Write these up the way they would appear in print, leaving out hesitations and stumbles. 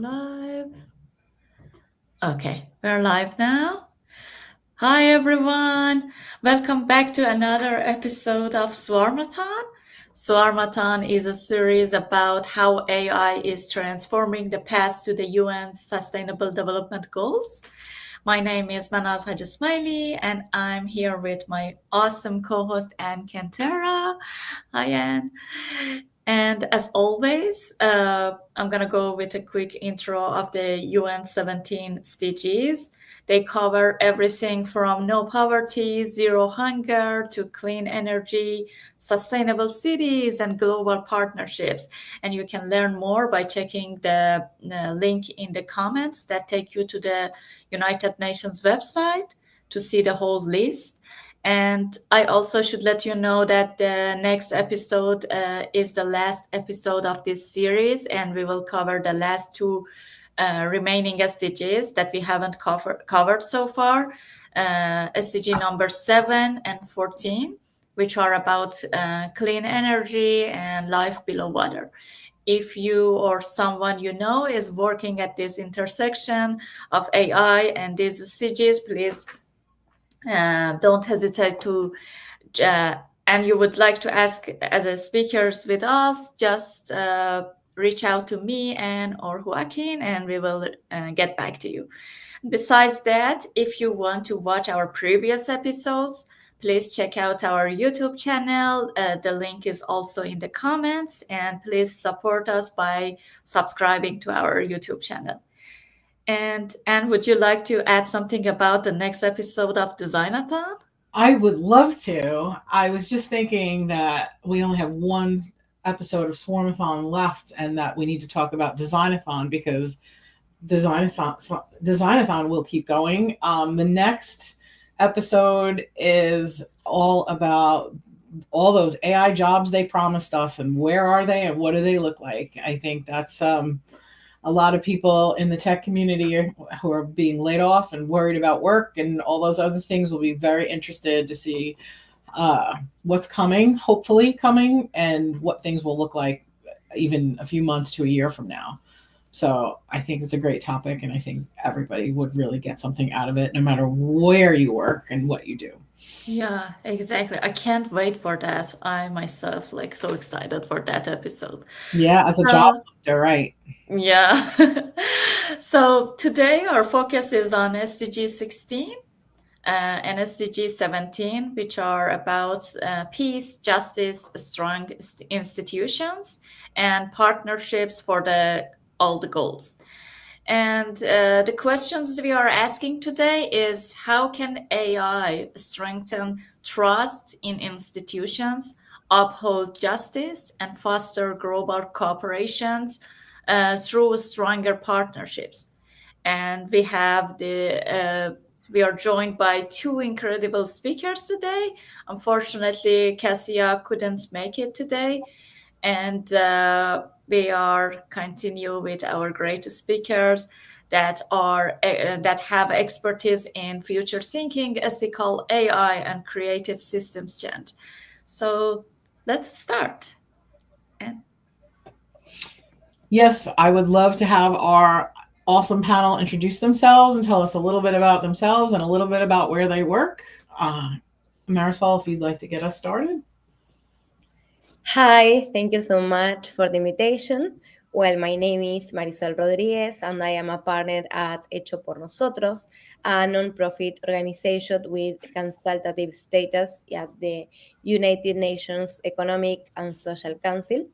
live. Okay, we're live now. Hi everyone. Welcome back to another episode of SWARMathon. SWARMathon is a series about how AI is transforming the path to the UN's Sustainable Development Goals. My name is Manaz Hajismaili and I'm here with my awesome co-host Anne Cantera. Hi Anne. And as always, I'm going to go with a quick intro of the UN 17 SDGs. They cover everything from no poverty, zero hunger, to clean energy, sustainable cities, and global partnerships. And you can learn more by checking the link in the comments that take you to the United Nations website to see the whole list. And I also should let you know that the next episode is the last episode of this series, and we will cover the last two remaining SDGs that we haven't covered so far, SDG number 7 and 14, which are about clean energy and life below water. If you or someone you know is working at this intersection of AI and these SDGs, please don't hesitate to, and you would like to ask as a speakers with us, just reach out to me and or Joaquin, and we will get back to you. Besides that, if you want to watch our previous episodes, please check out our YouTube channel. The link is also in the comments, and please support us by subscribing to our YouTube channel. And would you like to add something about the next episode of Designathon? I would love to. I was just thinking that we only have one episode of Swarmathon left and that we need to talk about Designathon because Designathon will keep going. The next episode is all about all those AI jobs they promised us and where are they and what do they look like. I think that's a lot of people in the tech community who are being laid off and worried about work and all those other things will be very interested to see what's coming, hopefully coming, and what things will look like even a few months to a year from now. So I think it's a great topic, and I think everybody would really get something out of it, no matter where you work and what you do. Yeah, exactly. I can't wait for that. I myself so excited for that episode. Yeah, as a job So hunter, right? yeah. So today our focus is on SDG 16 and SDG 17, which are about peace, justice, strong institutions, and partnerships for all the goals. And the questions we are asking today is how can AI strengthen trust in institutions, uphold justice, and foster global cooperations through stronger partnerships? And we are joined by two incredible speakers today. Unfortunately, Cassia couldn't make it today, and we are continue with our great speakers that have expertise in future thinking, ethical AI, and creative systems change. So let's start. And Yes, I would love to have our awesome panel introduce themselves and tell us a little bit about themselves and a little bit about where they work. Marisol, if you'd like to get us started. Hi, thank you so much for the invitation. Well, my name is Marisol Rodriguez, and I am a partner at Hecho por Nosotros, a nonprofit organization with consultative status at the United Nations Economic and Social Council.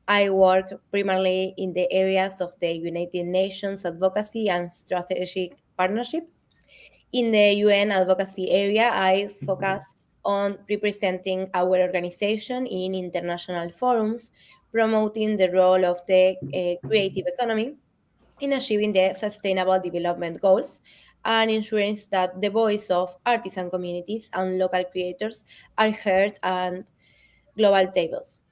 I work primarily in the areas of the United Nations advocacy and strategic partnership. In the UN advocacy area, I focus on representing our organization in international forums, promoting the role of the creative economy in achieving the Sustainable Development Goals, and ensuring that the voice of artisan communities and local creators are heard at global tables.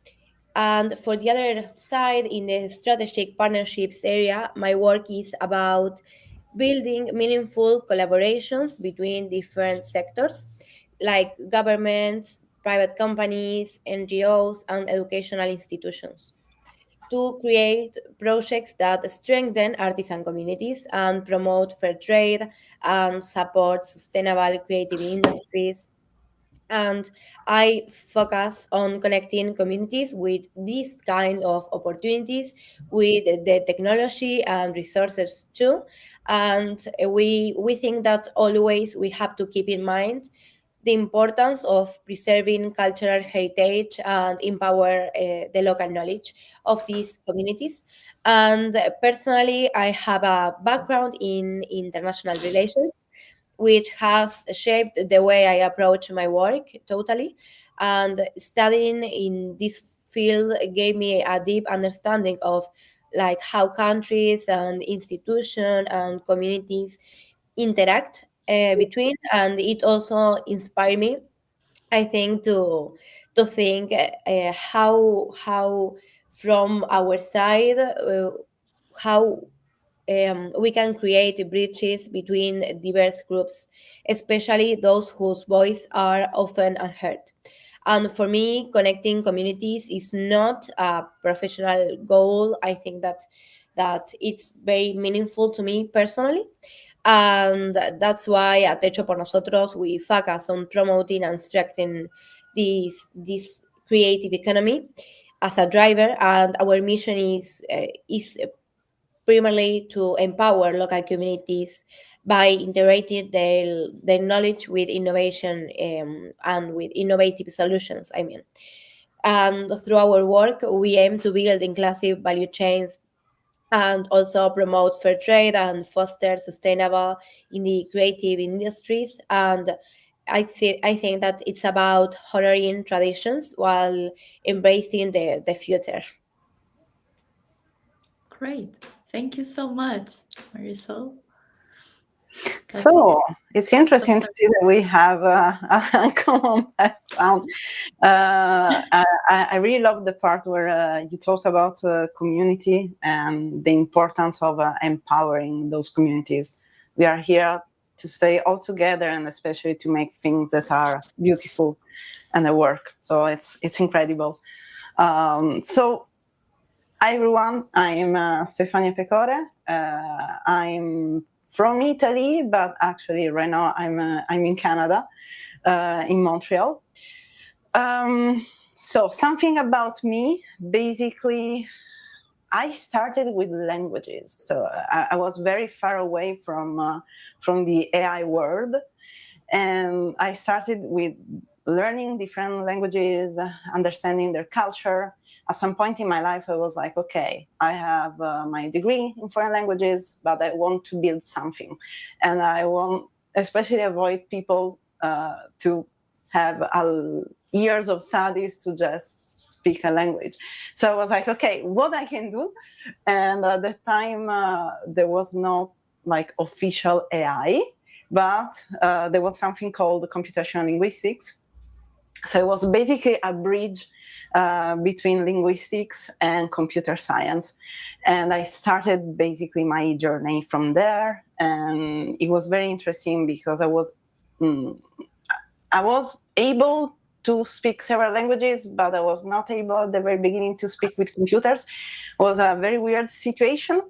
And for the other side, in the strategic partnerships area, my work is about building meaningful collaborations between different sectors like governments, private companies, NGOs, and educational institutions. to create projects that strengthen artisan communities and promote fair trade and support sustainable creative industries. And I focus on connecting communities with these kind of opportunities with the technology and resources too. And we think that always we have to keep in mind the importance of preserving cultural heritage and empower the local knowledge of these communities. And personally, I have a background in international relations, which has shaped the way I approach my work totally. And studying in this field gave me a deep understanding of like how countries and institutions and communities interact between, and it also inspired me, I think, to think how from our side how we can create bridges between diverse groups, especially those whose voice are often unheard. And for me, connecting communities is not a professional goal. I think that it's very meaningful to me personally, and that's why at Hecho por Nosotros we focus on promoting and strengthening this creative economy as a driver, and our mission is primarily to empower local communities by integrating their knowledge with innovation, and with innovative solutions. I mean, and through our work, we aim to build inclusive value chains and also promote fair trade and foster sustainable in the creative industries. And I think that it's about honoring traditions while embracing the future. Great. Thank you so much, Marisol. So it's interesting to see that we have a common background. I really love the part where you talk about community and the importance of empowering those communities. We are here to stay all together, and especially to make things that are beautiful and that work. So it's incredible. So hi everyone, I'm Stefania Pecore. I'm from Italy, but actually right now I'm in Canada, in Montreal. So something about me, basically, I started with languages. So I was very far away from the AI world, and I started with learning different languages, understanding their culture. At some point in my life, I was like, okay, I have my degree in foreign languages, but I want to build something. And I want especially avoid people to have years of studies to just speak a language. So I was like, okay, what I can do? And at the time, there was no like official AI, but there was something called computational linguistics. So it was basically a bridge between linguistics and computer science. And I started basically my journey from there. And it was very interesting because I was able to speak several languages, but I was not able at the very beginning to speak with computers. It was a very weird situation,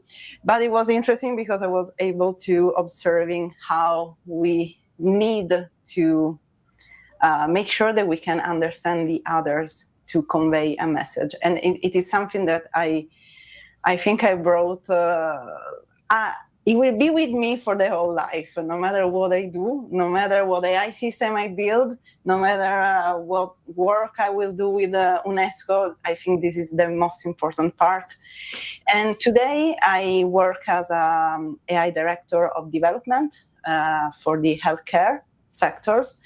but it was interesting because I was able to observing how we need to make sure that we can understand the others to convey a message. And it is something that I think I brought, it will be with me for the whole life, no matter what I do, no matter what AI system I build, no matter what work I will do with UNESCO. I think this is the most important part. And today I work as an AI director of development for the healthcare sectors.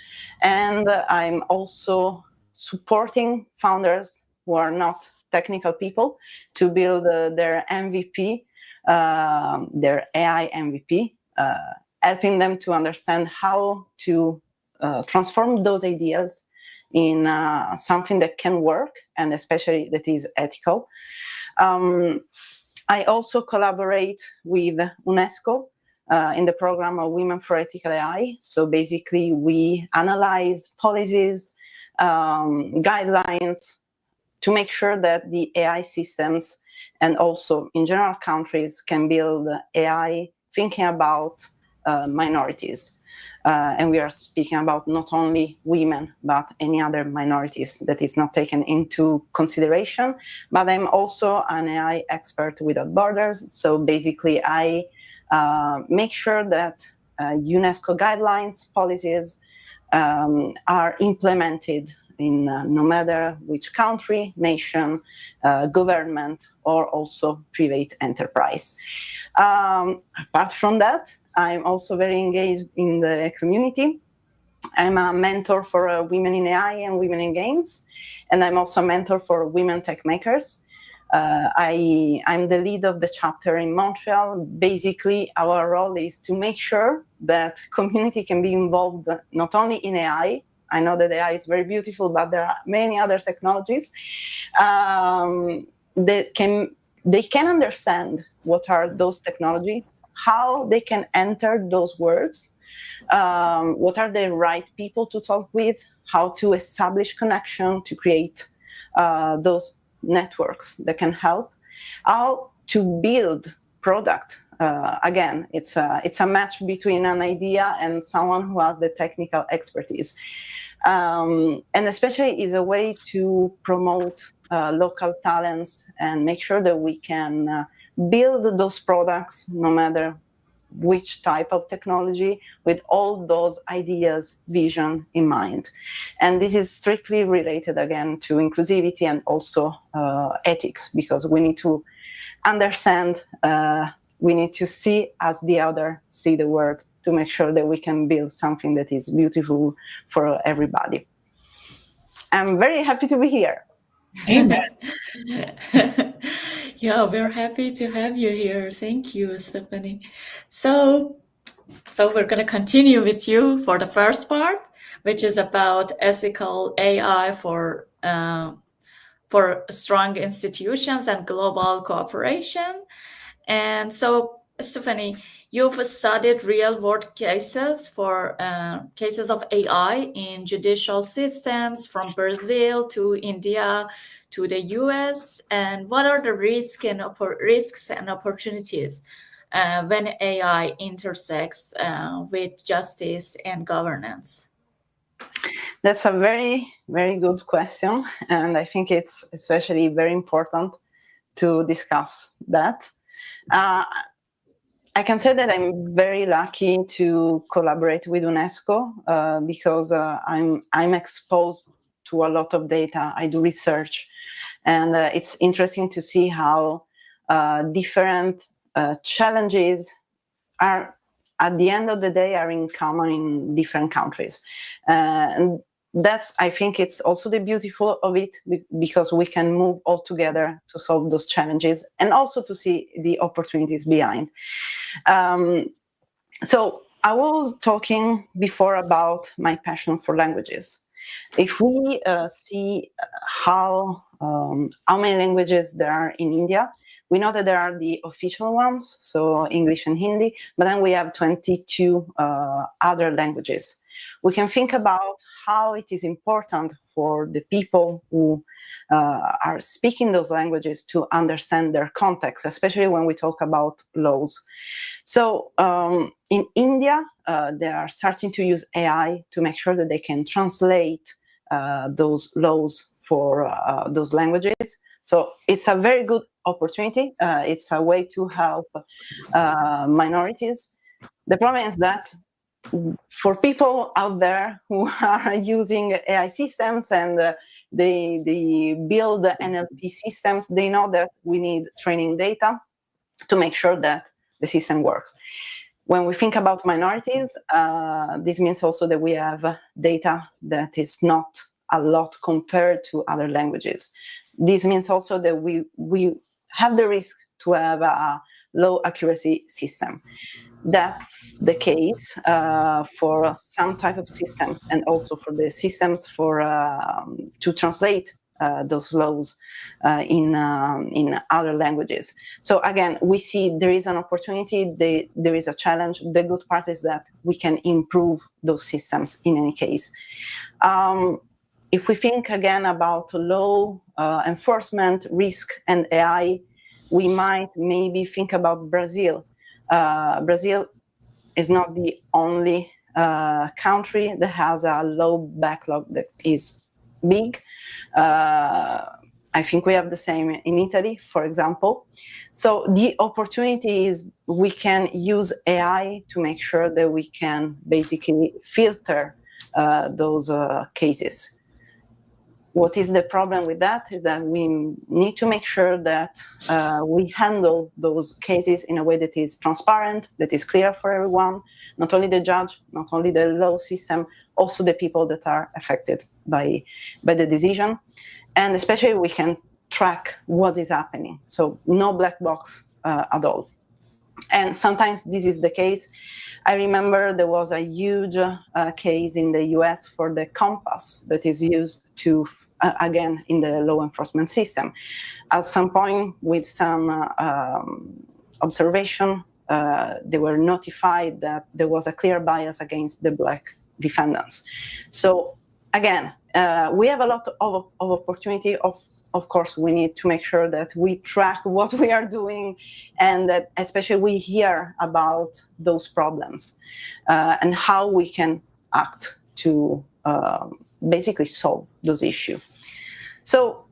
And I'm also supporting founders who are not technical people to build their MVP, their AI MVP, helping them to understand how to transform those ideas in something that can work, and especially that is ethical. I also collaborate with UNESCO in the program of Women for Ethical AI. So basically, we analyze policies, guidelines to make sure that the AI systems and also in general countries can build AI thinking about minorities. And we are speaking about not only women, but any other minorities that is not taken into consideration. But I'm also an AI expert without borders. So basically, I make sure that UNESCO guidelines, policies are implemented in no matter which country, nation, government, or also private enterprise. Apart from that, I'm also very engaged in the community. I'm a mentor for women in AI and women in games, and I'm also a mentor for women tech makers. I'm the lead of the chapter in Montreal. Basically, our role is to make sure that community can be involved not only in AI. I know that AI is very beautiful, but there are many other technologies that they can understand what are those technologies, how they can enter those words, what are the right people to talk with, how to establish connection to create those networks that can help, how to build product. Again, it's a match between an idea and someone who has the technical expertise, and especially is a way to promote local talents and make sure that we can build those products no matter which type of technology, with all those ideas, vision in mind. And this is strictly related again to inclusivity and also ethics, because we need to understand, we need to see as the other see the world, to make sure that we can build something that is beautiful for everybody. I'm very happy to be here. Amen. Yeah, we're happy to have you here. Thank you, Stephanie. So we're going to continue with you for the first part, which is about ethical AI for strong institutions and global cooperation. And so, Stephanie, you've studied real-world cases for cases of AI in judicial systems from Brazil to India to the US. And what are the risks and opportunities when AI intersects with justice and governance? That's a very, very good question. And I think it's especially very important to discuss that. I can say that I'm very lucky to collaborate with UNESCO because I'm exposed to a lot of data. I do research, and it's interesting to see how different challenges are, at the end of the day, are in common in different countries. And that's, I think it's also the beautiful of it, because we can move all together to solve those challenges and also to see the opportunities behind. So I was talking before about my passion for languages. If we see how many languages there are in India, we know that there are the official ones, so English and Hindi, but then we have 22 other languages. We can think about how it is important for the people who are speaking those languages to understand their context, especially when we talk about laws. So in India, they are starting to use AI to make sure that they can translate those laws for those languages. So it's a very good opportunity. It's a way to help minorities. The problem is that for people out there who are using AI systems and they build NLP systems, they know that we need training data to make sure that the system works. When we think about minorities, this means also that we have data that is not a lot compared to other languages. This means also that we have the risk to have a low accuracy system. That's the case for some type of systems, and also for the systems for to translate those laws in other languages. So again, we see there is an opportunity, there is a challenge. The good part is that we can improve those systems in any case. If we think again about law enforcement, risk, and AI, we might maybe think about Brazil. Brazil is not the only country that has a low backlog that is big. I think we have the same in Italy, for example. So the opportunity is we can use AI to make sure that we can basically filter those cases. What is the problem with that is that we need to make sure that we handle those cases in a way that is transparent, that is clear for everyone, not only the judge, not only the law system, also the people that are affected by the decision. And especially we can track what is happening. So no black box at all. And sometimes this is the case. I remember there was a huge case in the US for the compass that is used to, again, in the law enforcement system. At some point, with some observation, they were notified that there was a clear bias against the black defendants. So again, we have a lot of opportunity. Of course, we need to make sure that we track what we are doing, and that especially we hear about those problems and how we can act to basically solve those issues. So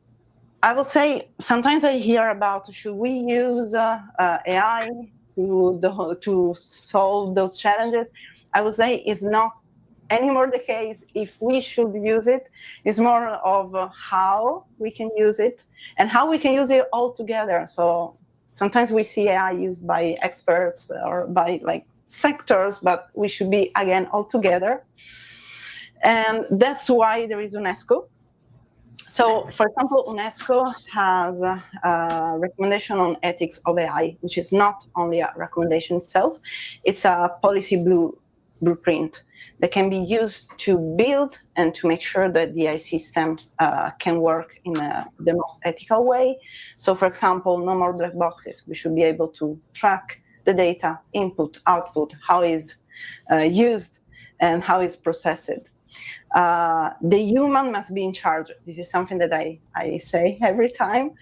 I will say sometimes I hear about should we use AI to solve those challenges. I would say it's not anymore the case if we should use it. It's more of how we can use it and how we can use it all together. So sometimes we see AI used by experts or by like sectors, but we should be again all together. And that's why there is UNESCO. So, for example, UNESCO has a recommendation on ethics of AI, which is not only a recommendation itself, it's a policy blueprint that can be used to build and to make sure that the AI system can work in the most ethical way. So, for example, no more black boxes. We should be able to track the data, input, output, how is used and how is processed. The human must be in charge. This is something that I say every time.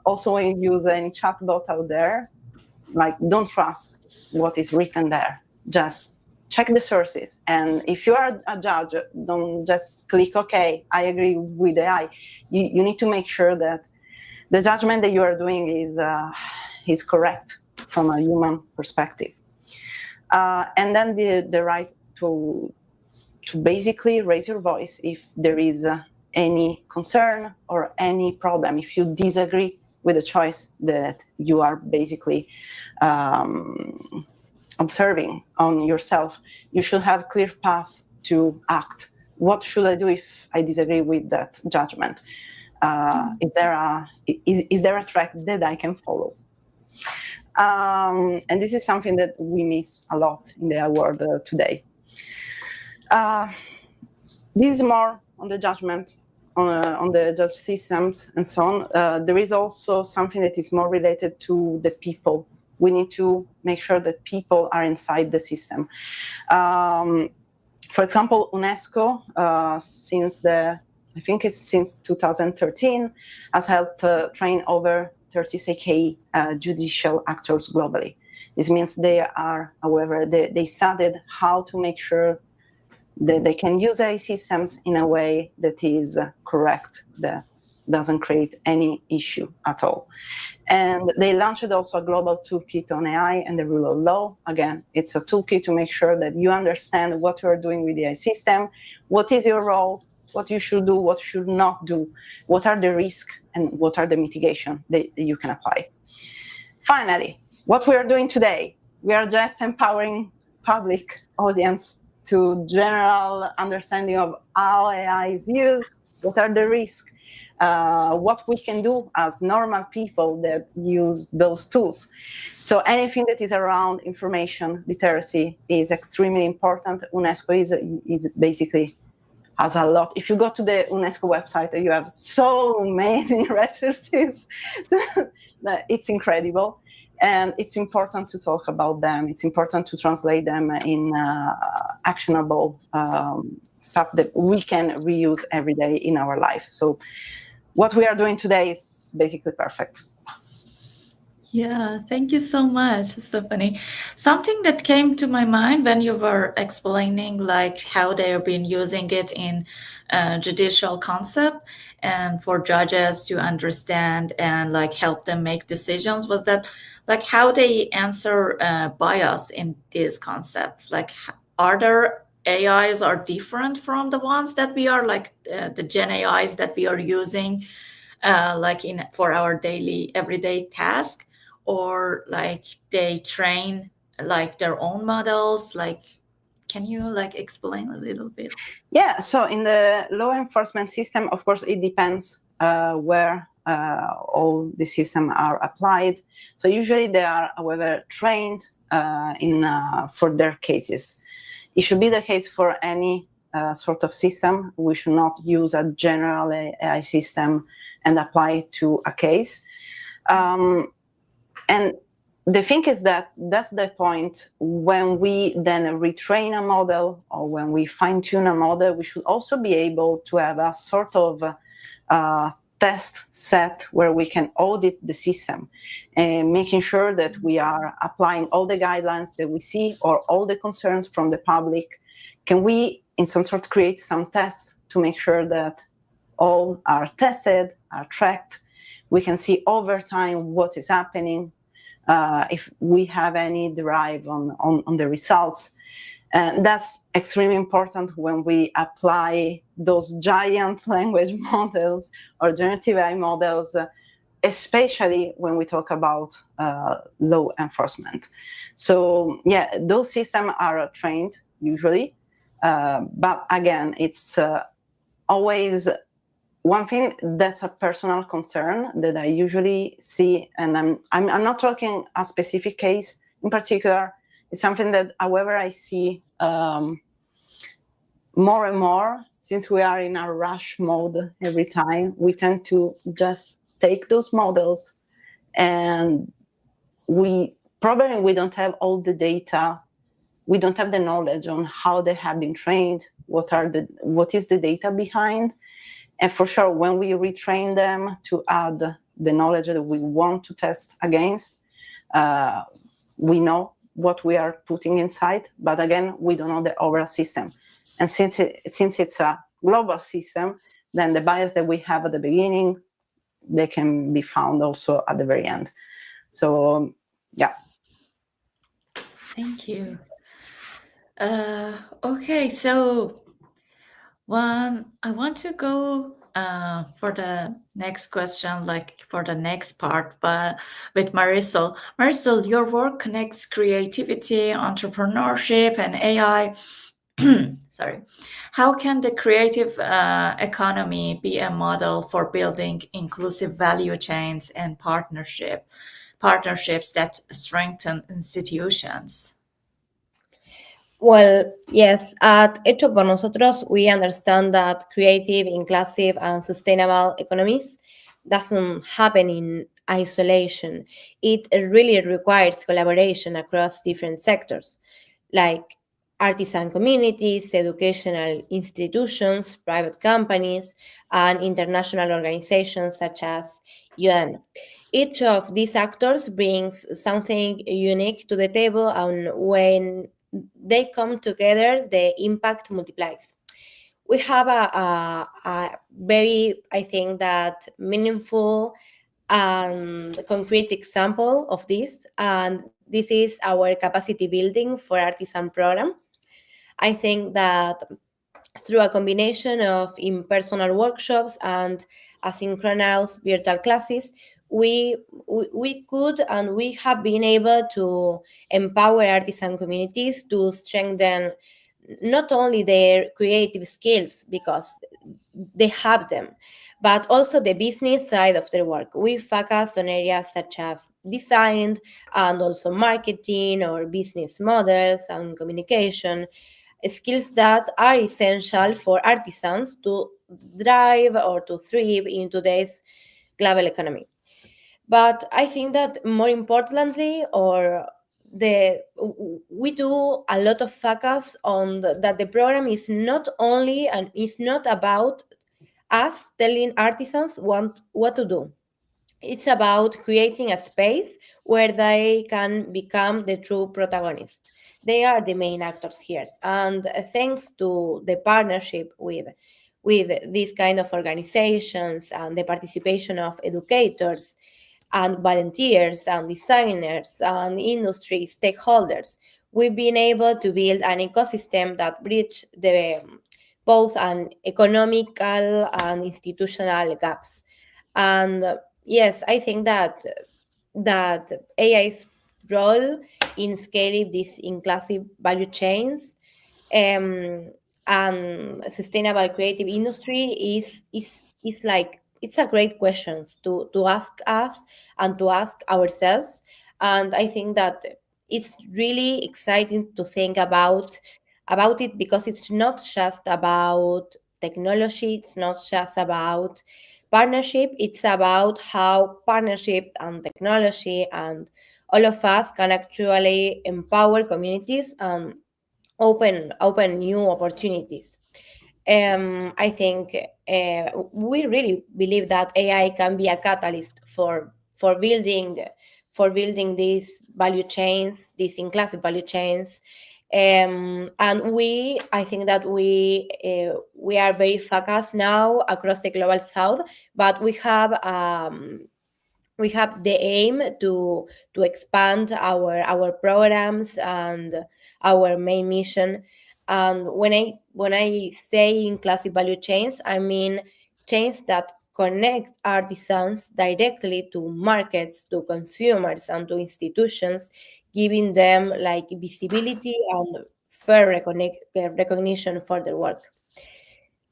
Also, when you use any chatbot out there, like, don't trust what is written there. Just check the sources. And if you are a judge, don't just click, okay, I agree with AI. You need to make sure that the judgment that you are doing is correct from a human perspective. And then the right to basically raise your voice if there is any concern or any problem, if you disagree with the choice that you are basically observing on yourself. You should have clear path to act. What should I do if I disagree with that judgment? Is there a track that I can follow? And this is something that we miss a lot in the world today. This is more on the judgment, on the judge systems and so on. There is also something that is more related to the people. We need to make sure that people are inside the system. For example, UNESCO, since 2013, has helped train over 30k judicial actors globally. This means they are, however, they studied how to make sure that they can use AI systems in a way that is correct, that doesn't create any issue at all. And they launched also a global toolkit on AI and the rule of law. Again, it's a toolkit to make sure that you understand what you are doing with the AI system, what is your role, what you should do, what you should not do, what are the risks, and what are the mitigation that you can apply. Finally, what we are doing today, we are just empowering public audience to general understanding of how AI is used, what are the risks, what we can do as normal people that use those tools. So anything that is around information literacy is extremely important. UNESCO is basically has a lot. If you go to the UNESCO website, you have so many resources. It's incredible. And it's important to talk about them. It's important to translate them in actionable stuff that we can reuse every day in our life. So what we are doing today is basically perfect. Yeah, thank you so much, Stephanie. Something that came to my mind when you were explaining like how they have been using it in judicial concept and for judges to understand and like help them make decisions was that like how they answer bias in these concepts. Like, are there AIs are different from the ones that we are like the Gen AIs that we are using like in for our daily everyday task, or like they train like their own models? Like, can you like explain a little bit? Yeah, so in the law enforcement system, of course, it depends where all the systems are applied. So usually they are, however, trained for their cases. It should be the case for any sort of system. We should not use a general AI system and apply it to a case. And the thing is that that's the point. When we then retrain a model or when we fine tune a model, we should also be able to have a sort of test set where we can audit the system and making sure that we are applying all the guidelines that we see or all the concerns from the public. Can we, in some sort, create some tests to make sure that all are tested, are tracked? We can see over time what is happening, if we have any derive on the results. And that's extremely important when we apply those giant language models or generative AI models, especially when we talk about law enforcement. So yeah, those systems are trained usually, but again, it's always one thing that's a personal concern that I usually see, and I'm not talking a specific case in particular. It's something that, however, I see more and more since we are in a rush mode every time. We tend to just take those models, and we don't have all the data. We don't have the knowledge on how they have been trained. What is the data behind? And for sure, when we retrain them to add the knowledge that we want to test against, we know what we are putting inside. But again, we don't know the overall system. And since it's a global system, then the bias that we have at the beginning, they can be found also at the very end. So, yeah. Thank you. Okay, so I want to go for the next question, like for the next part, but with Marisol. Marisol, your work connects creativity, entrepreneurship, and AI. Sorry. How can the creative economy be a model for building inclusive value chains and partnerships that strengthen institutions? Well, yes, at Hecho por Nosotros, we understand that creative, inclusive, and sustainable economies doesn't happen in isolation. It really requires collaboration across different sectors, like artisan communities, educational institutions, private companies, and international organizations such as UN. Each of these actors brings something unique to the table, and when they come together, the impact multiplies. We have a very, I think, that meaningful and concrete example of this, and this is our capacity building for artisan program. I think that through a combination of in-personal workshops and asynchronous virtual classes, we could and we have been able to empower artisan communities to strengthen not only their creative skills, because they have them, but also the business side of their work. We focus on areas such as design and also marketing or business models and communication, skills that are essential for artisans to thrive or to thrive in today's global economy. But I think that more importantly, or the we do a lot of focus on that the program is not only and is not about us telling artisans what to do. It's about creating a space where they can become the true protagonist. They are the main actors here, and thanks to the partnership with these kind of organizations and the participation of educators and volunteers and designers and industry stakeholders, we've been able to build an ecosystem that bridge the both an economical and institutional gaps. And yes, I think that AI's role in scaling these inclusive value chains um, and sustainable creative industry is like it's a great question to ask us and to ask ourselves. And I think that it's really exciting to think about it, because it's not just about technology, it's not just about partnership, it's about how partnership and technology and all of us can actually empower communities and open new opportunities. I think we really believe that AI can be a catalyst for building these value chains, these inclusive value chains. And I think that we are very focused now across the global south, but we have the aim to expand our programs and our main mission. And when I say inclusive value chains, I mean chains that connect artisans directly to markets, to consumers, and to institutions, giving them like visibility and fair recognition for their work.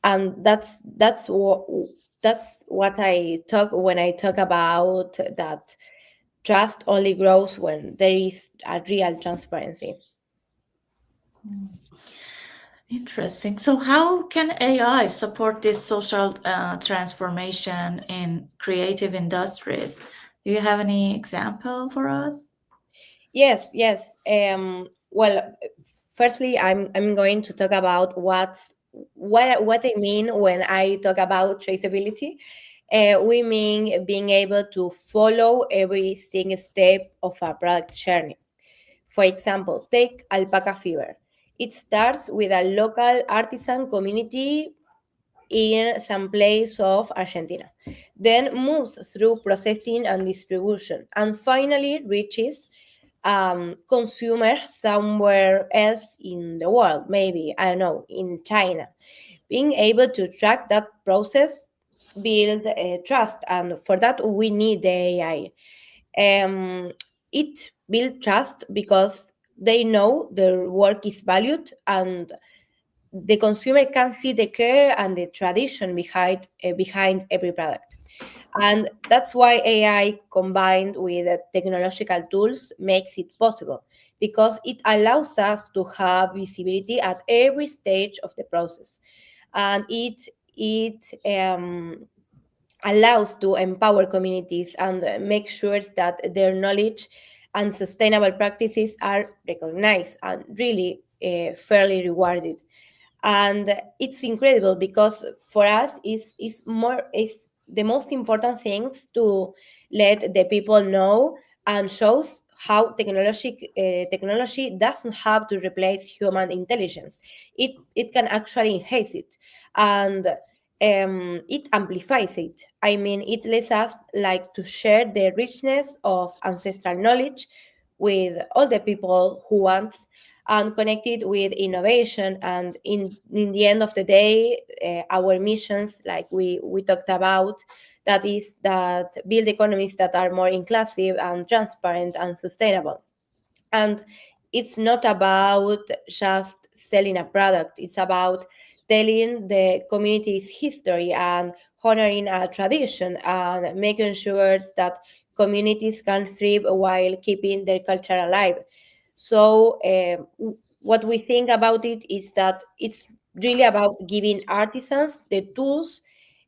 And that's what I talk when I talk about that trust only grows when there is a real transparency. Interesting. So, how can AI support this social transformation in creative industries? Do you have any example for us? Yes. Well, firstly, I'm going to talk about what I mean when I talk about traceability. We mean being able to follow every single step of a product journey. For example, take alpaca fever. It starts with a local artisan community in some place of Argentina, then moves through processing and distribution, and finally reaches consumer somewhere else in the world, maybe, I don't know, in China. Being able to track that process build trust, and for that we need the AI. It build trust because they know their work is valued, and the consumer can see the care and the tradition behind every product. And that's why AI combined with technological tools makes it possible, because it allows us to have visibility at every stage of the process. And it allows to empower communities and make sure that their knowledge and sustainable practices are recognized and really fairly rewarded. And it's incredible because for us is the most important things to let the people know, and shows how technology doesn't have to replace human intelligence. It can actually enhance it, and it amplifies it. I mean, it lets us like to share the richness of ancestral knowledge with all the people who want, and connected with innovation. And in the end of the day, our missions, like we talked about, that is that build economies that are more inclusive and transparent and sustainable. And it's not about just selling a product, it's about telling the community's history and honoring a tradition and making sure that communities can thrive while keeping their culture alive. So what we think about it is that it's really about giving artisans the tools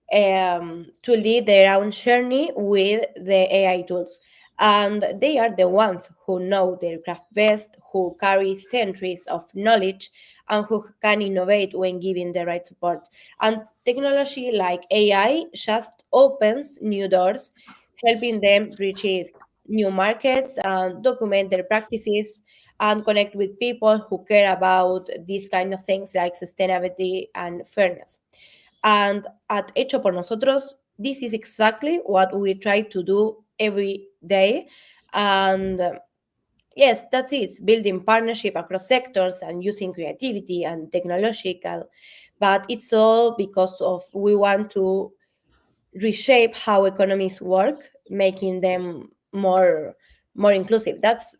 to lead their own journey with the AI tools. And they are the ones who know their craft best, who carry centuries of knowledge, and who can innovate when given the right support. And technology like AI just opens new doors, helping them reach new markets and document their practices and connect with people who care about these kind of things like sustainability and fairness. And at Hecho por Nosotros, this is exactly what we try to do every day. And yes, that's it. Building partnership across sectors and using creativity and technological. But it's all because of we want to reshape how economies work, making them more inclusive. That's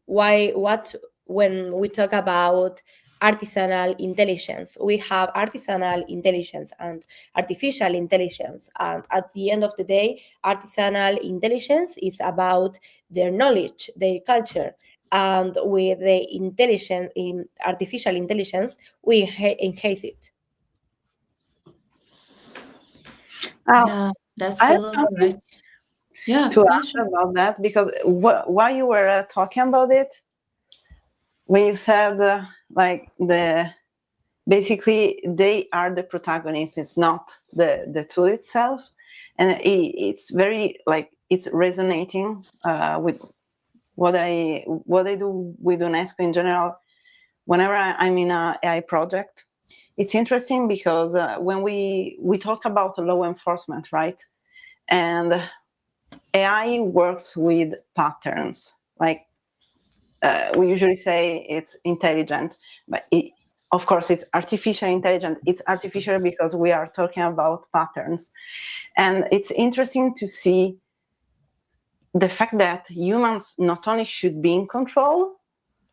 why what when we talk about artisanal intelligence, we have artisanal intelligence and artificial intelligence, and at the end of the day, artisanal intelligence is about their knowledge, their culture, and with the intelligence in artificial intelligence we enhance it. Yeah, that's I have totally something right. Yeah, to yeah, add sure. about that because while you were talking about it, when you said like basically they are the protagonists, it's not the tool itself, and it's very like it's resonating with what I do with UNESCO in general. Whenever I'm in a AI project, it's interesting because when we talk about law enforcement, right, and AI works with patterns. Like we usually say it's intelligent, but of course it's artificial intelligence. It's artificial because we are talking about patterns. And it's interesting to see the fact that humans not only should be in control,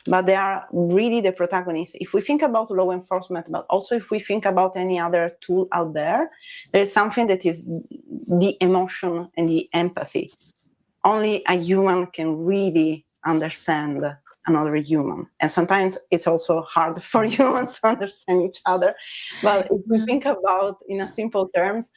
but they are really the protagonists. If we think about law enforcement, but also if we think about any other tool out there, there is something that is the emotion and the empathy. Only a human can really understand another human. And sometimes it's also hard for humans to understand each other. But if we think about in a simple terms,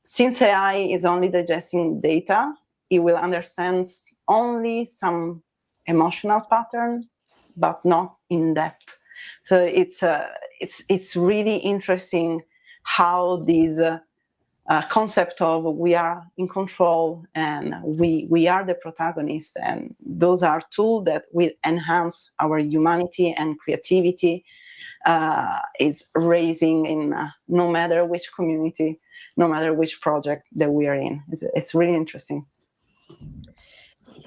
since AI is only digesting data, it will understand only some emotional pattern, but not in depth. So it's really interesting how these concept of we are in control and we are the protagonist, and those are tools that will enhance our humanity and creativity is raising in no matter which community, no matter which project that we are in. It's really interesting.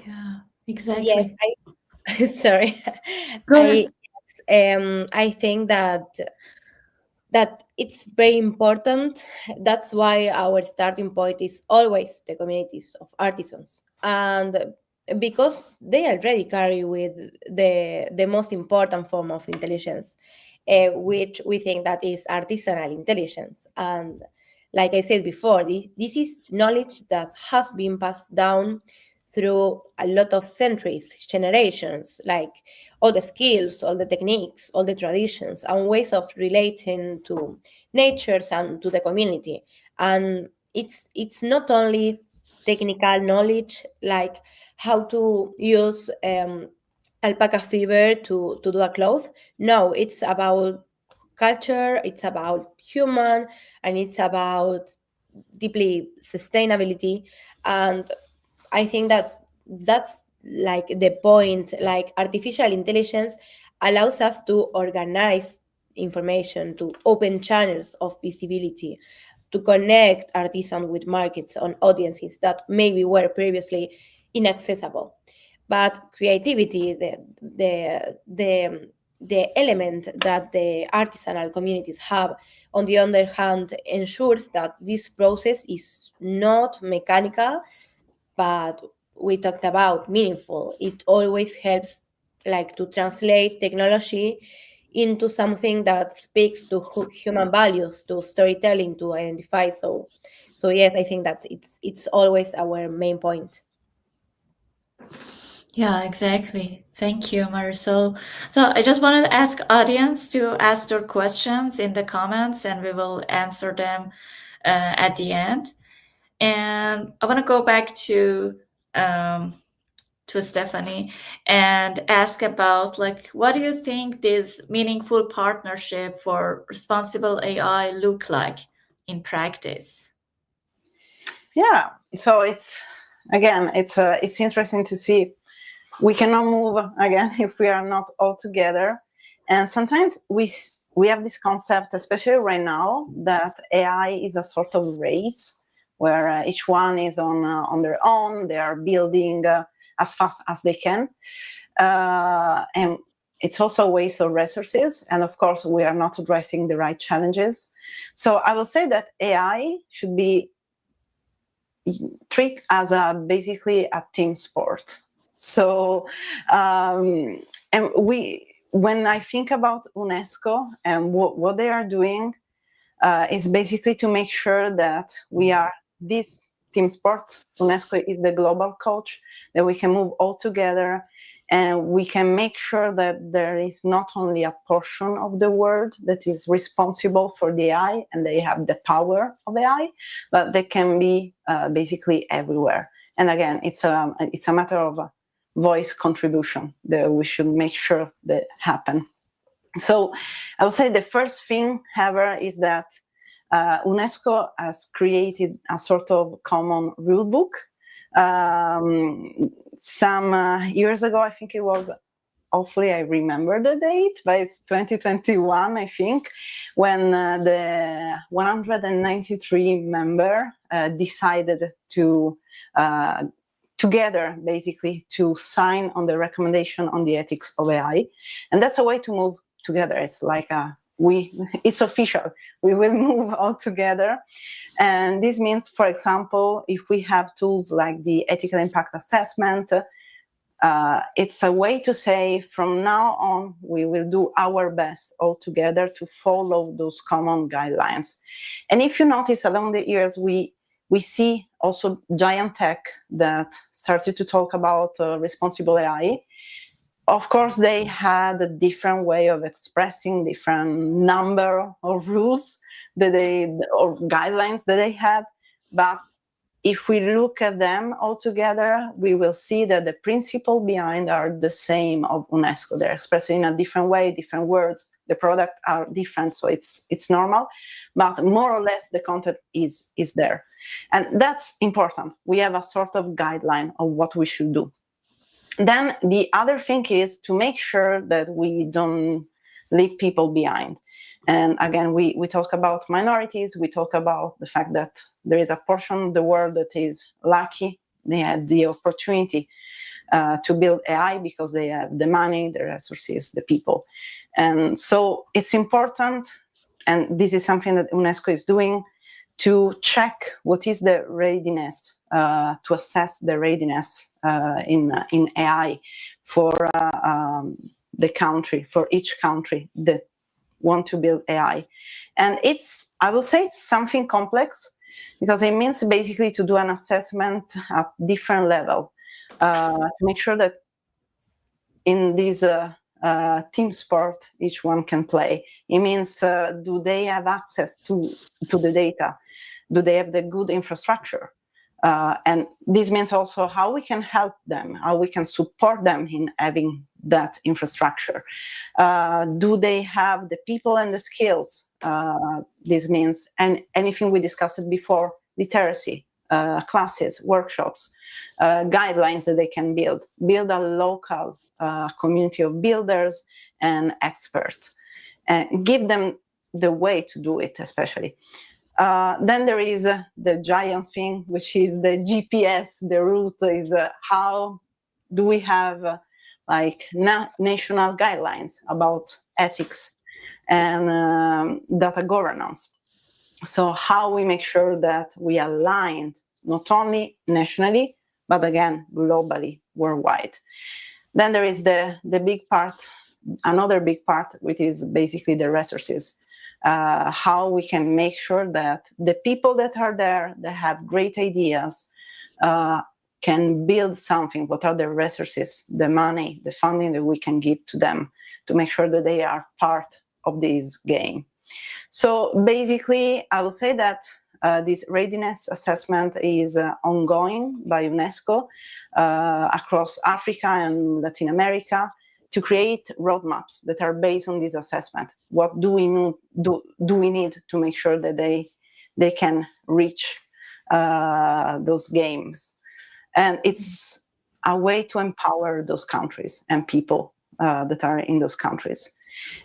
Yeah, Yes, exactly. sorry. Go ahead. I think that it's very important. That's why our starting point is always the communities of artisans, and because they already carry with the most important form of intelligence, which we think that is artisanal intelligence. And like I said before, this is knowledge that has been passed down through a lot of centuries, generations, like all the skills, all the techniques, all the traditions, and ways of relating to natures and to the community. And it's not only technical knowledge, like how to use alpaca fiber to do a cloth. No, it's about culture, it's about human, and it's about deeply sustainability. And I think that that's like the point. Like artificial intelligence allows us to organize information, to open channels of visibility, to connect artisans with markets on audiences that maybe were previously inaccessible. But creativity, the element that the artisanal communities have, on the other hand, ensures that this process is not mechanical, but we talked about meaningful. It always helps like to translate technology into something that speaks to human values, to storytelling, to identify. So yes, I think that it's always our main point. Yeah, exactly. Thank you, Marisol. So I just wanted to ask audience to ask their questions in the comments, and we will answer them at the end. And I want to go back to Stephanie and ask about like what do you think this meaningful partnership for responsible AI look like in practice? Yeah, So it's interesting to see we cannot move again if we are not all together. And sometimes we have this concept, especially right now, that AI is a sort of race where each one is on their own. They are building as fast as they can, and it's also a waste of resources. And of course, we are not addressing the right challenges. So I will say that AI should be treated as basically a team sport. So, and when I think about UNESCO and what they are doing, is basically to make sure that we are this team sport. UNESCO is the global coach, that we can move all together, and we can make sure that there is not only a portion of the world that is responsible for the AI and they have the power of AI, but they can be basically everywhere. And again, it's a matter of voice contribution that we should make sure that happen. So I would say the first thing ever is that UNESCO has created a sort of common rule book. Some years ago, I think it was, hopefully I remember the date, but it's 2021, I think, when the 193 member decided to together, basically, to sign on the recommendation on the ethics of AI. And that's a way to move together. It's like it's official. We will move all together. And this means, for example, if we have tools like the ethical impact assessment, it's a way to say from now on, we will do our best all together to follow those common guidelines. And if you notice along the years, we see also giant tech that started to talk about responsible AI. Of course, they had a different way of expressing different number of rules or guidelines that they had. But if we look at them all together, we will see that the principle behind are the same of UNESCO. They're expressed in a different way, different words. The product are different, so it's normal. But more or less, the content is there. And that's important. We have a sort of guideline of what we should do. Then the other thing is to make sure that we don't leave people behind. And again, we talk about minorities. We talk about the fact that there is a portion of the world that is lucky. They had the opportunity to build AI because they have the money, the resources, the people. And so it's important, and this is something that UNESCO is doing, to check what is the readiness, to assess the readiness in AI for the country, for each country that want to build AI. And I will say it's something complex, because it means basically to do an assessment at different level, to make sure that in this team sport each one can play. It means do they have access to the data? Do they have the good infrastructure? And this means also how we can help them, how we can support them in having that infrastructure. Do they have the people and the skills? This means, and anything we discussed before, literacy, classes, workshops, guidelines that they can build a local community of builders and experts, and give them the way to do it, especially. Then there is the giant thing, which is the GPS. The route is how do we have national guidelines about ethics and data governance. So how we make sure that we aligned not only nationally, but again, globally, worldwide. Then there is the big part, another big part, which is basically the resources. How we can make sure that the people that are there, that have great ideas, can build something. What are the resources, the money, the funding that we can give to them to make sure that they are part of this game? So basically, I would say that this readiness assessment is ongoing by UNESCO across Africa and Latin America, to create roadmaps that are based on this assessment. What do we need to make sure that they can reach those games. And it's a way to empower those countries and people that are in those countries.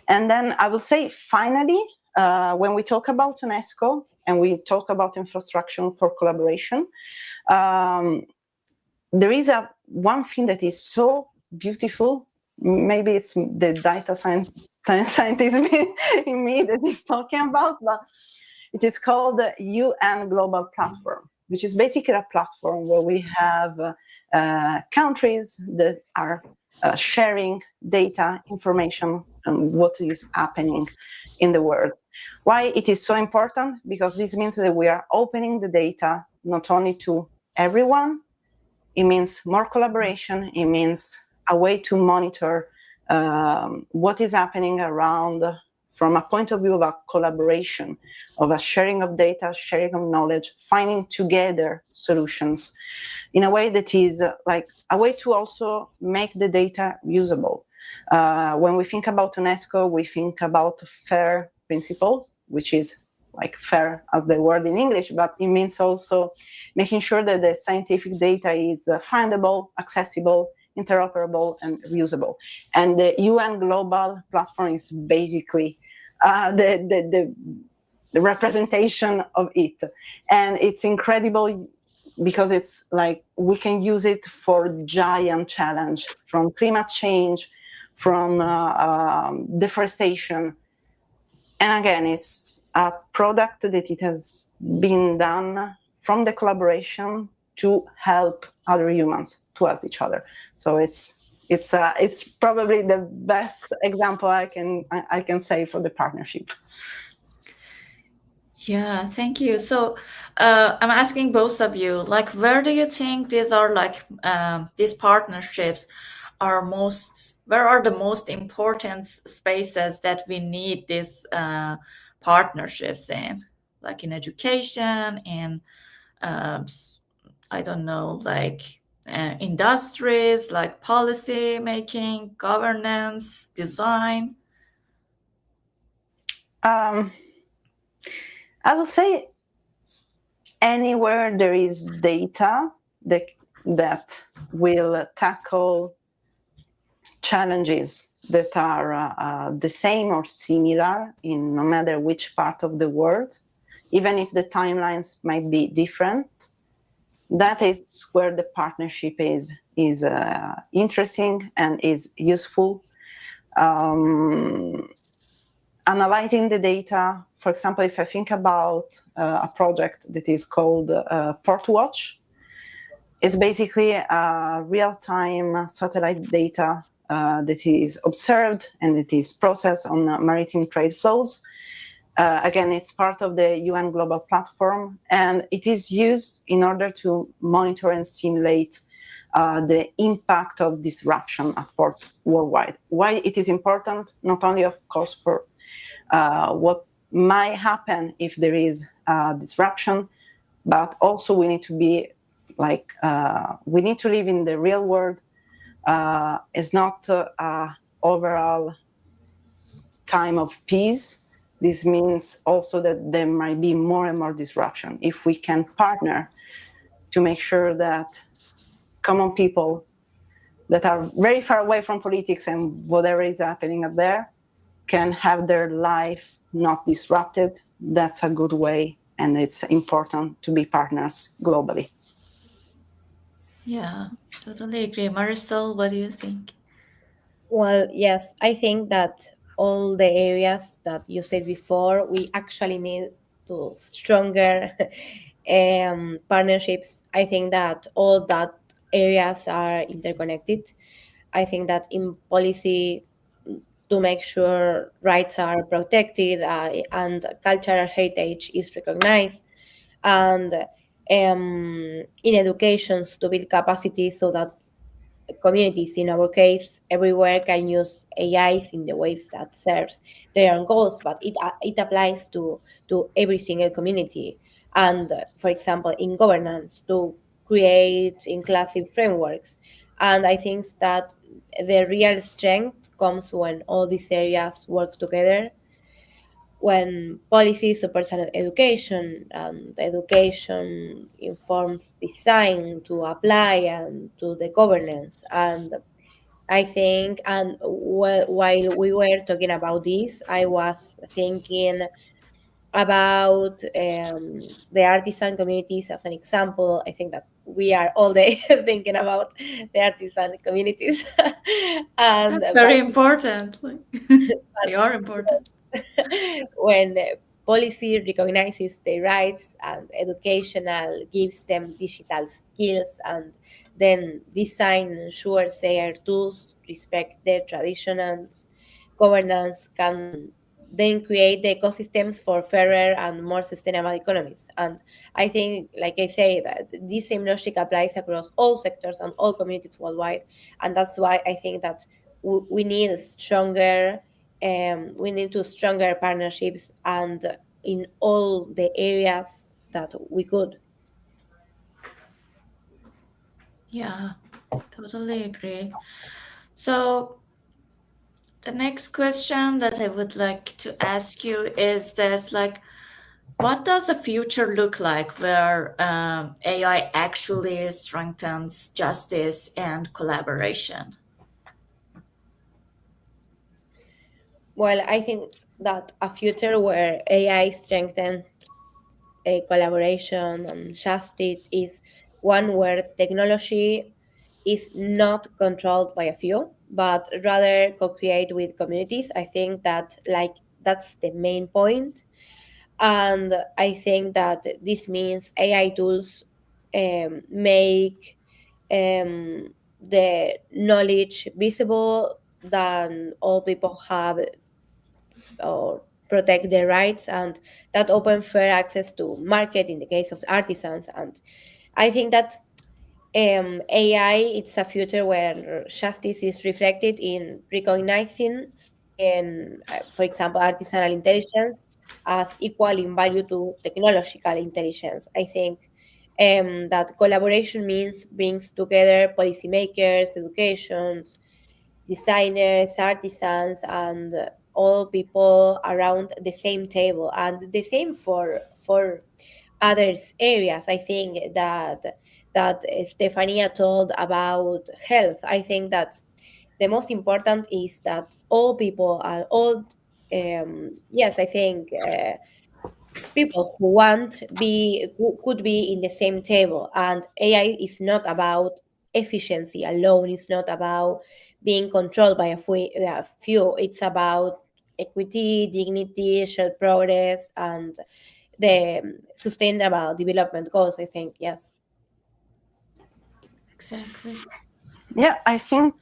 And then I will say, finally, when we talk about UNESCO and we talk about infrastructure for collaboration, there is one thing that is so beautiful. Maybe it's the data scientist in me that is talking about, but it is called the UN Global Platform, which is basically a platform where we have countries that are sharing data, information, and what is happening in the world. Why it is so important? Because this means that we are opening the data not only to everyone. It means more collaboration. It means a way to monitor what is happening around from a point of view of a collaboration, of a sharing of data, sharing of knowledge, finding together solutions in a way that is like a way to also make the data usable. When we think about UNESCO, we think about FAIR principle, which is like fair as the word in English, but it means also making sure that the scientific data is findable, accessible, interoperable, and reusable. And the UN Global Platform is basically the representation of it. And it's incredible because it's like we can use it for giant challenge, from climate change, from deforestation. And again, it's a product that it has been done from the collaboration to help other humans, to help each other. So it's probably the best example I can say for the partnership. Yeah, thank you. So I'm asking both of you, like, where do you think these are like these partnerships are most, where are the most important spaces that we need these partnerships in, like in education, in I don't know, like industries, like policy making, governance, design? I will say anywhere there is data that will tackle challenges that are the same or similar in no matter which part of the world, even if the timelines might be different, that is where the partnership is interesting and is useful. Analyzing the data, for example, if I think about a project that is called PortWatch, it's basically a real-time satellite data that is observed and it is processed on maritime trade flows. Again, it's part of the UN Global Platform, and it is used in order to monitor and simulate the impact of disruption at ports worldwide. Why it is important? Not only, of course, for what might happen if there is disruption, but also we need to be like, we need to live in the real world. It's not overall time of peace. This means also that there might be more and more disruption. If we can partner to make sure that common people that are very far away from politics and whatever is happening up there can have their life not disrupted, that's a good way, and it's important to be partners globally. Yeah, totally agree. Marisol, what do you think? Well, yes, I think that all the areas that you said before, we actually need to stronger partnerships. I think that all that areas are interconnected. I think that in policy, to make sure rights are protected and cultural heritage is recognized, and in educations to build capacity so that communities, in our case, everywhere can use AIs in the ways that serves their own goals, but it applies to every single community. And for example, in governance, to create inclusive frameworks. And I think that the real strength comes when all these areas work together. when policy supports education, and education informs design to apply and to the governance. And I think, and while we were talking about this, I was thinking about the artisan communities as an example. I think that we are all day thinking about the artisan communities, and That's very important. Like, they are important. when policy recognizes their rights and educational gives them digital skills, and then design ensures their tools respect their traditions, governance can then create the ecosystems for fairer and more sustainable economies. And I think, like I say, that this same logic applies across all sectors and all communities worldwide. And that's why I think that we need stronger, we need to stronger partnerships and in all the areas that we could. Yeah, totally agree. So the next question that I would like to ask you is that, like, what does the future look like where AI actually strengthens justice and collaboration? Well, I think that a future where AI strengthens a collaboration and justice is one where technology is not controlled by a few, but rather co-create with communities. I think that that's the main point. And I think that this means AI tools make the knowledge visible, than all people have, or protect their rights, and that open fair access to market in the case of artisans. And I think that AI, it's a future where justice is reflected in recognizing, for example, artisanal intelligence as equal in value to technological intelligence. I think that collaboration means brings together policymakers, educations, designers, artisans, and all people around the same table. And the same for others areas. I think that Stefania told about health. I think that the most important is that all people are all, yes, I think people who want be who could be in the same table. And AI is not about efficiency alone. It's not about being controlled by a few. It's about equity, dignity, shared progress, and the sustainable development goals. I think, yes. Exactly. Yeah, I think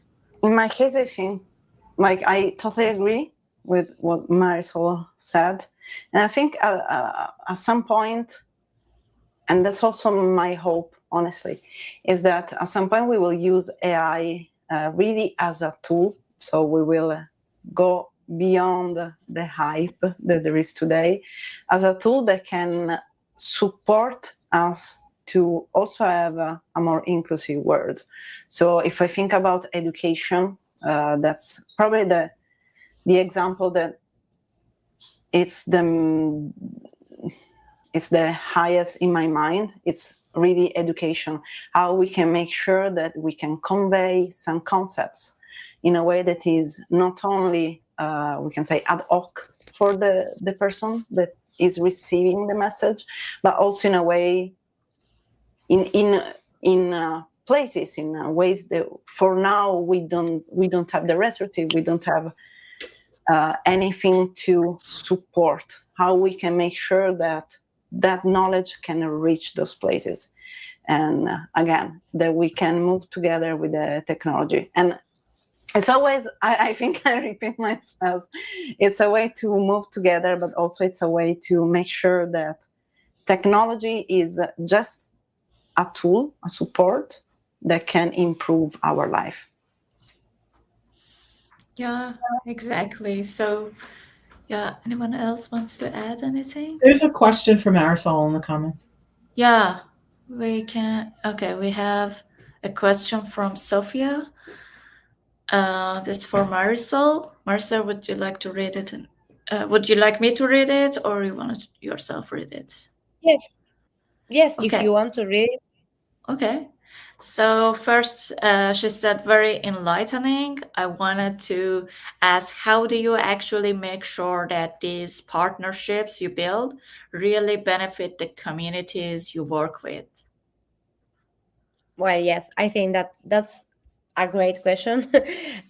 in my case, I think like I totally agree with what Marisol said, and I think at some point, and that's also my hope, honestly, is that at some point we will use AI really as a tool. So we will go beyond the hype that there is today as a tool that can support us to also have a more inclusive world. So if I think about education, that's probably the example that it's the highest in my mind. It's really education, how we can make sure that we can convey some concepts in a way that is not only we can say ad hoc for the person that is receiving the message, but also in a way in places, in ways that for now we don't have the resources, we don't have anything to support how we can make sure that that knowledge can reach those places, and again that we can move together with the technology. And it's always, I think I repeat myself, it's a way to move together, but also it's a way to make sure that technology is just a tool, a support that can improve our life. Yeah, exactly. So, yeah, anyone else wants to add anything? There's a question from Marisol in the comments. Yeah, we can. Okay, we have a question from Sophia. That's for Marisol. Marisol, would you like to read it Would you like me to read it, or you want to yourself read it? Yes, yes, if you Okay. want to read it. Okay. So first, she said, very enlightening. I wanted to ask, how do you actually make sure that these partnerships you build really benefit the communities you work with? Well, yes, I think that that's a great question.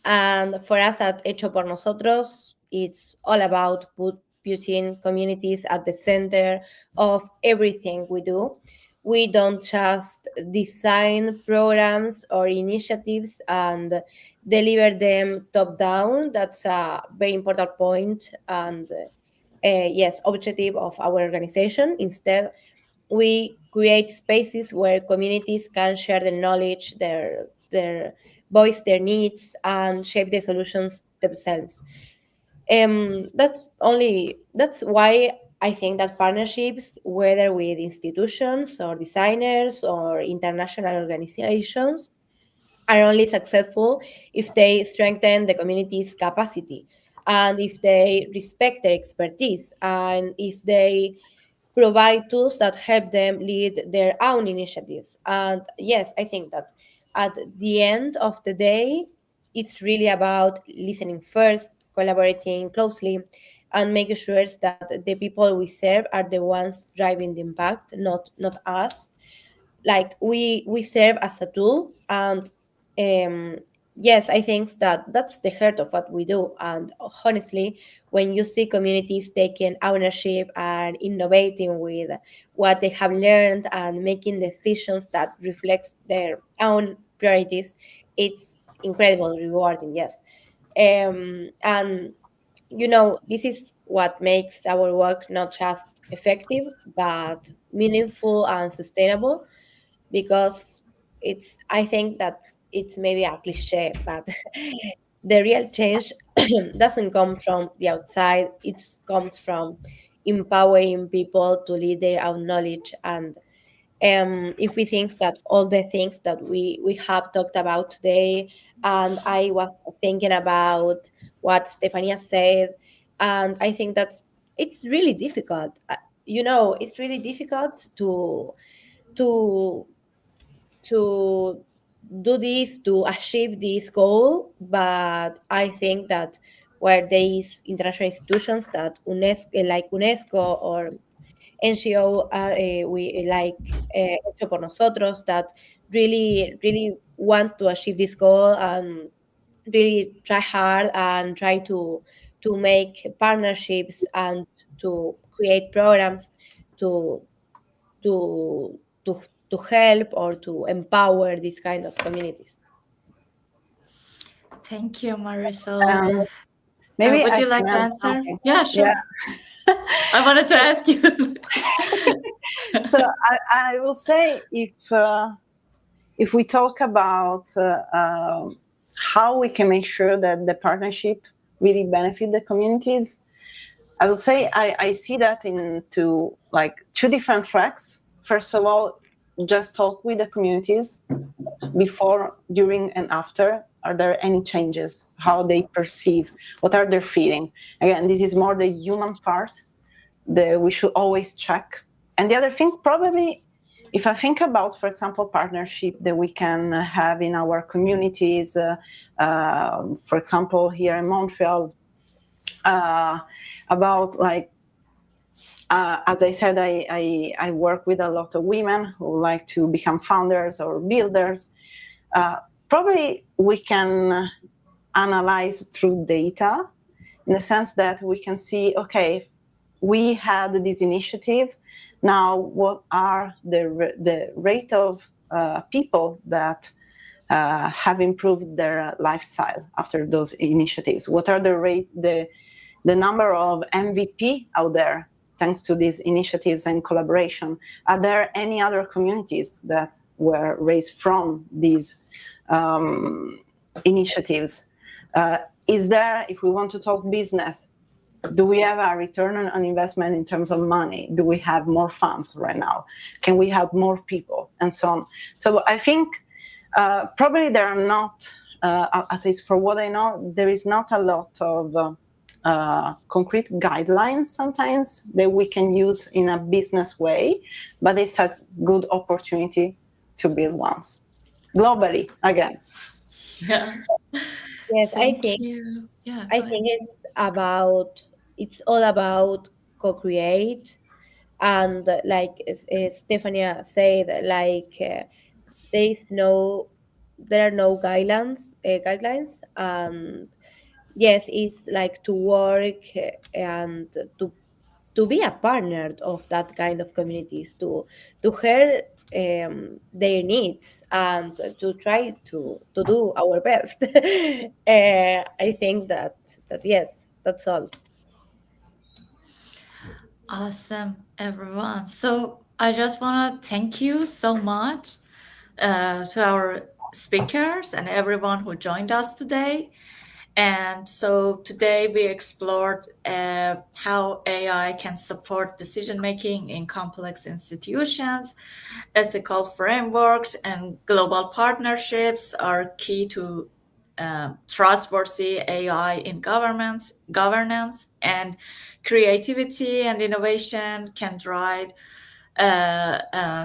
And for us at Hecho por Nosotros, it's all about putting communities at the center of everything we do. We don't just design programs or initiatives and deliver them top down. That's a very important point and yes, objective of our organization. Instead, we create spaces where communities can share their knowledge, their voice their needs, and shape the solutions themselves. That's why I think that partnerships, whether with institutions or designers or international organizations, are only successful if they strengthen the community's capacity and if they respect their expertise and if they provide tools that help them lead their own initiatives. And yes, I think that at the end of the day, it's really about listening first, collaborating closely, and making sure that the people we serve are the ones driving the impact, not us. Like we serve as a tool, and um yes, I think that that's the heart of what we do. And honestly, when you see communities taking ownership and innovating with what they have learned and making decisions that reflects their own priorities, it's incredibly rewarding. Yes. And this is what makes our work not just effective but meaningful and sustainable, because I think that it's maybe a cliche, but the real change doesn't come from the outside. It comes from empowering people to lead their own knowledge. And if we think that all the things that we have talked about today, and I was thinking about what Stefania said, and I think that it's really difficult. It's really difficult to to do this, to achieve this goal. But I think that where there is international institutions that UNESCO or NGO, we like Hecho por Nosotros, that really want to achieve this goal and really try hard and try to make partnerships and to create programs to to to to help or to empower these kind of communities. Thank you, Marisol. Um, Maybe Would I you can like to add answer? something. Yeah, Yeah. sure. I wanted to ask you. So I will say, if we talk about how we can make sure that the partnership really benefit the communities, I will say I see that into like two different tracks. First of all, just talk with the communities before, during, and after. Are there any changes? How they perceive? What are they feeling? Again, this is more the human part that we should always check. And the other thing, probably, if I think about, for example, partnership that we can have in our communities, for example, here in Montreal, about like, as I said, I work with a lot of women who like to become founders or builders. Probably we can analyze through data, in the sense that we can see, okay, we had this initiative. Now, what are the rate of people that have improved their lifestyle after those initiatives? What are the number of MVP out there thanks to these initiatives and collaboration? Are there any other communities that were raised from these initiatives? Is there, if we want to talk business, do we have a return on investment in terms of money? Do we have more funds right now? Can we help more people? And so on. So I think probably there are not, at least for what I know, there is not a lot of concrete guidelines sometimes that we can use in a business way, but it's a good opportunity to build ones globally again. Yeah. Yes, Thank you. Yeah, I go ahead. think it's all about co-create, and like Stefania said, like there is no there are no guidelines, and yes, it's like to work and to be a partner of that kind of communities, to hear their needs and to try to do our best. I think that yes, that's all. Awesome, everyone. So I just want to thank you so much to our speakers and everyone who joined us today. And so today we explored how AI can support decision making in complex institutions. Ethical frameworks and global partnerships are key to trustworthy AI in governance, and creativity and innovation can drive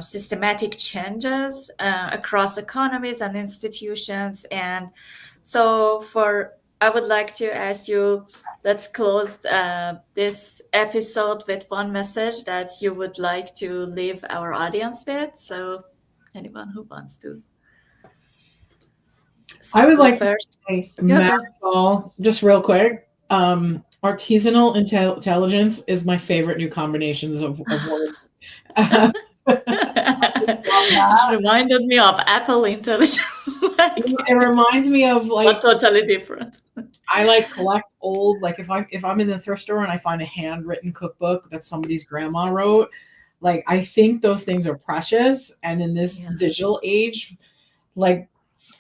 systematic changes across economies and institutions. And so, I would like to ask you, let's close this episode with one message that you would like to leave our audience with. So, anyone who wants to I would go like to first? say, Yeah, go. Marisol, just real quick, artisanal intelligence is my favorite new combinations of words. It reminded me of Apple Intelligence, like, It reminds me of like but totally different. I like collect old, like if I'm in the thrift store and I find a handwritten cookbook that somebody's grandma wrote, like I think those things are precious. And in this Yeah. digital age, like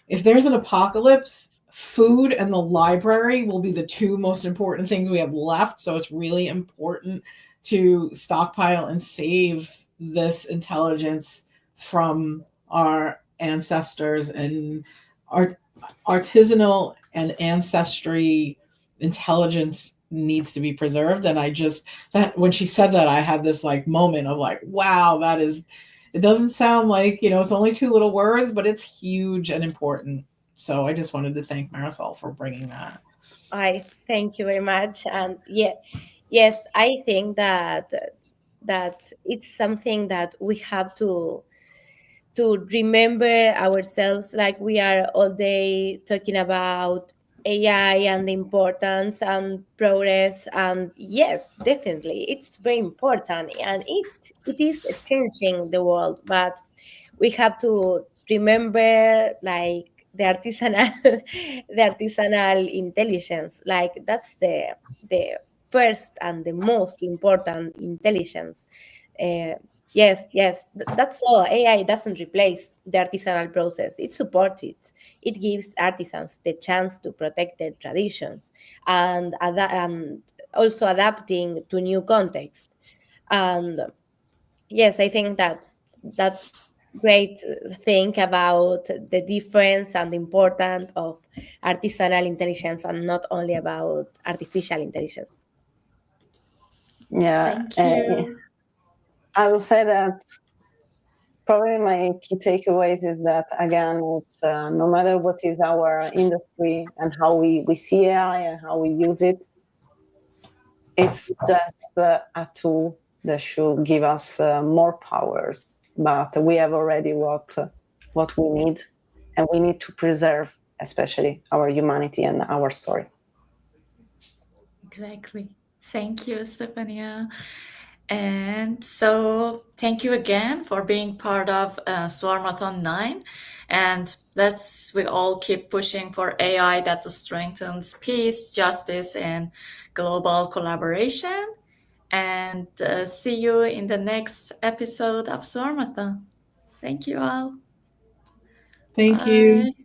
if there's an apocalypse, food and the library will be the two most important things we have left. So it's really important to stockpile and save this intelligence from our ancestors, and our artisanal and ancestry intelligence needs to be preserved. And I just, that when she said that, I had this like moment of like, wow, that is, it doesn't sound like, it's only two little words, but it's huge and important. So I just wanted to thank Marisol for bringing that. I thank you very much. And yeah, yes, I think that it's something that we have to remember ourselves. Like we are all day talking about AI and the importance and progress, and yes, definitely it's very important, and it is changing the world. But we have to remember like the artisanal the artisanal intelligence, like that's the first and the most important intelligence. uh, yes, that's all. AI doesn't replace the artisanal process, it supports it. It gives artisans the chance to protect their traditions and also adapting to new context. And yes, I think that's great thing about the difference and the importance of artisanal intelligence, and not only about artificial intelligence. Yeah, Thank you. I will say that probably my key takeaways is that again, it's no matter what is our industry and how we see AI and how we use it, it's just a tool that should give us more powers. But we have already what we need, and we need to preserve, especially our humanity and our story. Exactly. Thank you, Stefania. And so, thank you again for being part of SWARMathon 9. And we all keep pushing for AI that strengthens peace, justice, and global collaboration. And see you in the next episode of SWARMathon. Thank you all. Thank you. Bye.